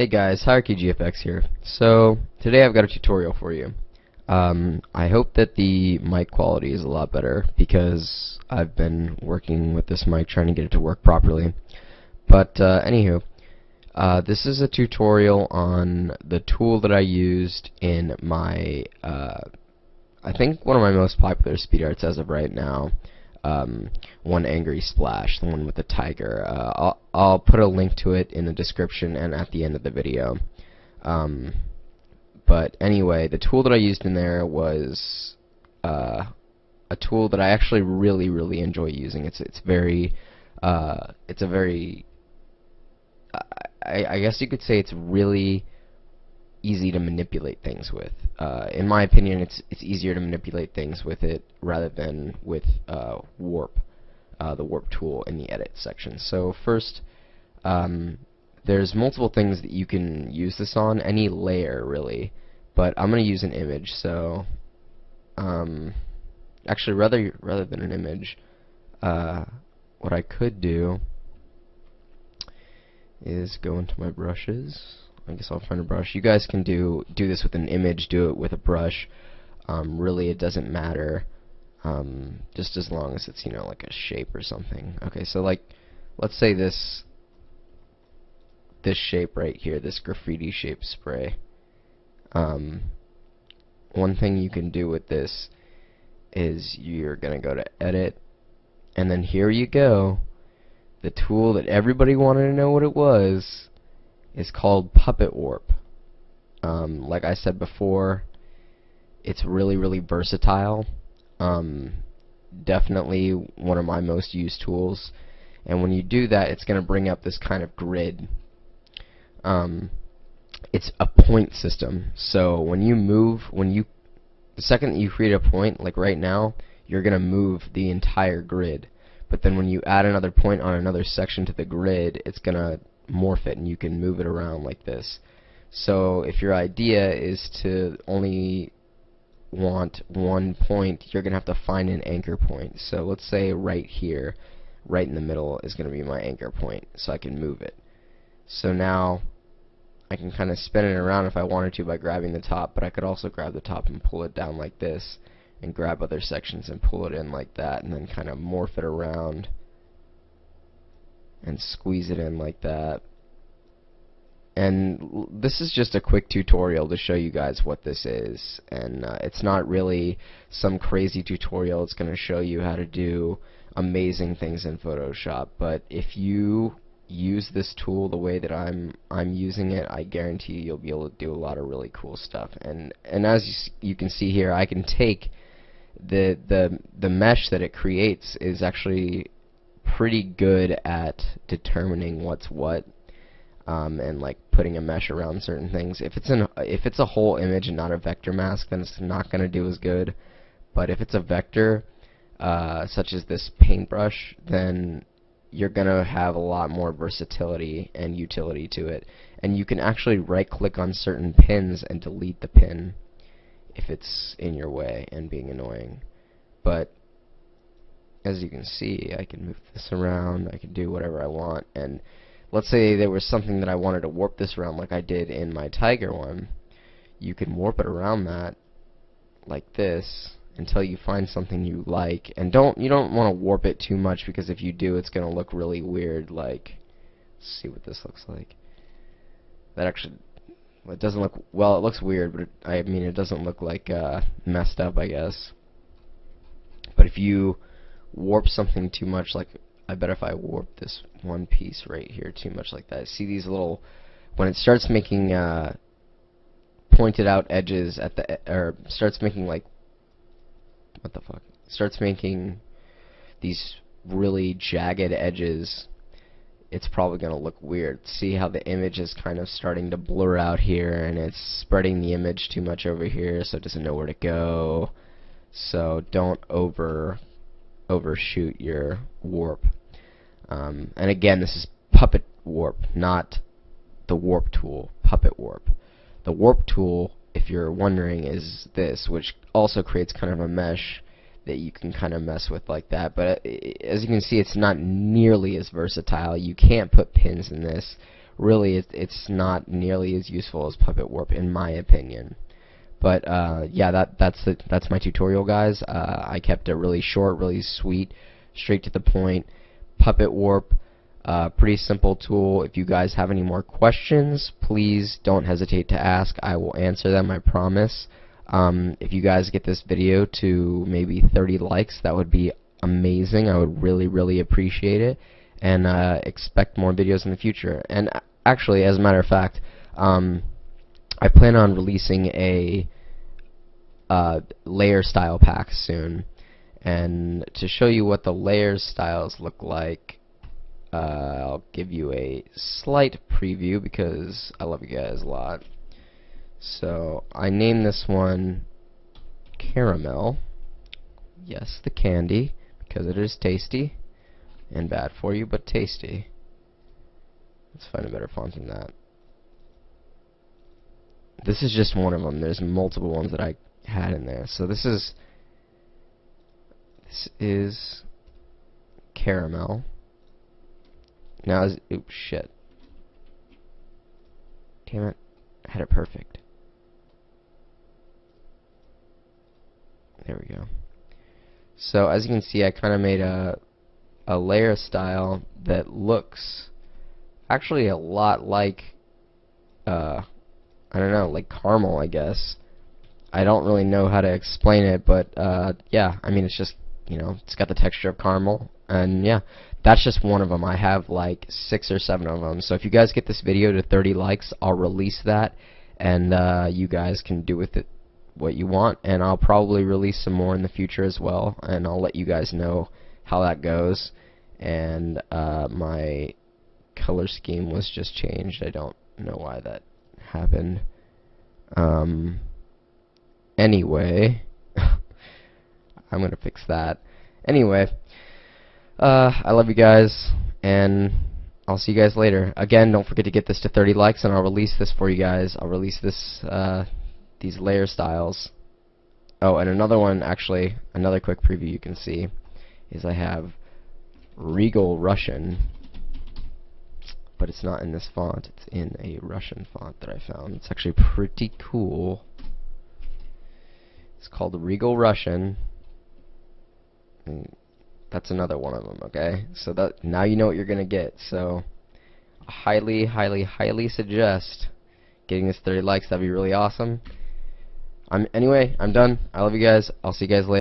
Hey guys, HierarchyGFX here. So, today I've got a tutorial for you. I hope that the mic quality is a lot better because I've been working with this mic trying to get it to work properly. But anywho, this is a tutorial on the tool that I used in my, I think one of my most popular speed arts as of right now. One Angry Splash, the one with the tiger. I'll put a link to it in the description and at the end of the video. But anyway, the tool that I used in there was a tool that I actually really enjoy using. It's a very I guess you could say it's really easy to manipulate things with. In my opinion, it's easier to manipulate things with it rather than with warp, the warp tool in the edit section. So first, there's multiple things that you can use this on, any layer really, but I'm going to use an image. So actually, rather than an image, what I could do is go into my brushes. I guess I'll find a brush. You guys can do this with an image, do it with a brush. Really, it doesn't matter, just as long as it's, you know, like a shape or something. Okay, so like, let's say this shape right here, this graffiti shape spray. One thing you can do with this is you're gonna go to Edit, and then here you go. The tool that everybody wanted to know what it was is called Puppet Warp. Like I said before, it's really versatile. Definitely one of my most used tools. And when you do that, it's going to bring up this kind of grid. It's a point system. So when you move, the second that you create a point, like right now, you're going to move the entire grid. But then when you add another point on another section to the grid, it's going to morph it and you can move it around like this. So if your idea is to only want one point, you're gonna have to find an anchor point. So let's say right here, right in the middle is gonna be my anchor point, so I can move it. So now I can kind of spin it around if I wanted to by grabbing the top, but I could also grab the top and pull it down like this, and grab other sections and pull it in like that, and then kind of morph it around and squeeze it in like that. And this is just a quick tutorial to show you guys what this is, and it's not really some crazy tutorial. It's going to show you how to do amazing things in Photoshop, but if you use this tool the way that I'm using it, I guarantee you'll be able to do a lot of really cool stuff. And as you can see here, I can take the mesh that it creates is actually pretty good at determining what's what, and like putting a mesh around certain things. If it's a whole image and not a vector mask, then it's not going to do as good. But if it's a vector, such as this paintbrush, then you're going to have a lot more versatility and utility to it. And you can actually right-click on certain pins and delete the pin if it's in your way and being annoying. But as you can see, I can move this around, I can do whatever I want, and let's say there was something that I wanted to warp this around like I did in my tiger one. You can warp it around that like this until you find something you like, and you don't want to warp it too much, because if you do, it's going to look really weird. Like, let's see what this looks like. That actually, it doesn't look, well, it looks weird, but I mean, it doesn't look like messed up, I guess. But if you warp something too much, like, I bet if I warp this one piece right here too much like that, see these little, when it starts making pointed out edges at the, or starts making like, what the fuck, starts making these really jagged edges, it's probably going to look weird. See how the image is kind of starting to blur out here, and it's spreading the image too much over here, so it doesn't know where to go. So don't overshoot your warp. And again, this is Puppet Warp, not the warp tool. Puppet Warp. The warp tool, if you're wondering, is this, which also creates kind of a mesh that you can kind of mess with like that. But as you can see, it's not nearly as versatile. You can't put pins in this. Really, it's not nearly as useful as Puppet Warp, in my opinion. But yeah, that's my tutorial, guys. I kept it really short, really sweet, straight to the point. Puppet Warp, pretty simple tool. If you guys have any more questions, please don't hesitate to ask. I will answer them, I promise. If you guys get this video to maybe 30 likes, that would be amazing. I would really, really appreciate it, and expect more videos in the future. And actually, as a matter of fact, I plan on releasing a layer style pack soon, and to show you what the layer styles look like, I'll give you a slight preview because I love you guys a lot. So I named this one Caramel. Yes, the candy, because it is tasty and bad for you, but tasty. Let's find a better font than that. This is just one of them. There's multiple ones that I had in there. So this is Caramel. Now, oops, shit. Damn it. I had it perfect. There we go. So as you can see, I kind of made a layer style that looks actually a lot like I don't know, like caramel, I guess. I don't really know how to explain it, but yeah, I mean, it's just, you know, it's got the texture of caramel, and yeah, that's just one of them. I have like 6 or 7 of them. So if you guys get this video to 30 likes, I'll release that, and you guys can do with it what you want, and I'll probably release some more in the future as well, and I'll let you guys know how that goes. And my color scheme was just changed. I don't know why that happened. Anyway, I'm gonna fix that. Anyway, I love you guys, and I'll see you guys later. Again, don't forget to get this to 30 likes, and I'll release this for you guys. I'll release this, these layer styles. Oh, and another one, actually, another quick preview you can see is I have Regal Russian, but it's not in this font. It's in a Russian font that I found. It's actually pretty cool. It's called Regal Russian. And that's another one of them, okay? So that now you know what you're gonna get. So I highly, highly, highly suggest getting this 30 likes. That'd be really awesome. Anyway, I'm done. I love you guys. I'll see you guys later.